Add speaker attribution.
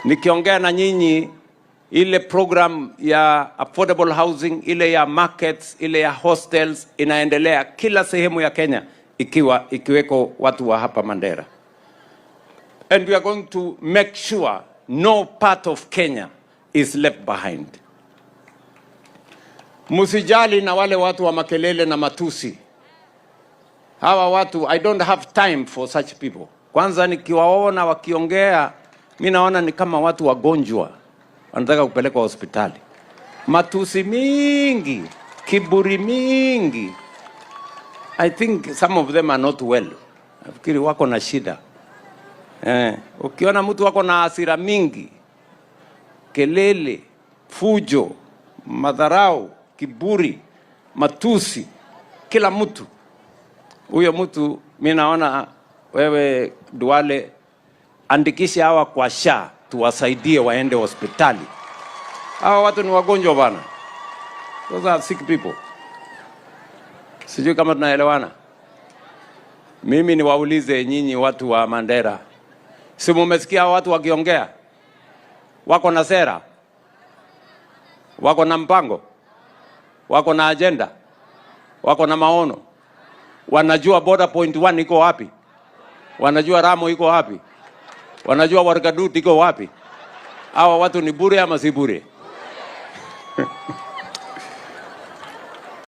Speaker 1: Nikiongea na nyinyi, ile program ya affordable housing, ile ya markets, ile ya hostels inaendelea kila sehemu ya Kenya, ikiweko watu wa hapa Mandera. And we are going to make sure no part of Kenya is left behind. Musijali na wale watu wa makelele na matusi. Hawa watu, I don't have time for such people. Kwanza nikiwaona wakiongea, mimi naona ni kama watu wagonjwa wanataka kupelekwa hospitali. Matusi mingi, kiburi mingi. I think some of them are not well. Nafikiri wako na shida. Ukiona mtu wako na hasira mingi, kelele, fujo, madharau, kiburi, matusi, kila mtu, huyo mtu mimi naona wewe Duale, andikisha hawa kwa SHA tuwasaidie waende hospitali. Hawa watu ni wagonjwa bana. Those are sick people. Sijui kama tunaelewana. Mimi niwaulize nyinyi watu wa Mandera. Si mumesikia watu wakiongea? Wako na sera? Wako na mpango? Wako na agenda? Wako na maono? Wanajua border point 1 iko wapi? Wanajua Ramo iko wapi? Wanajua Wargadut iko wapi? Hawa watu ni bure ama si bure?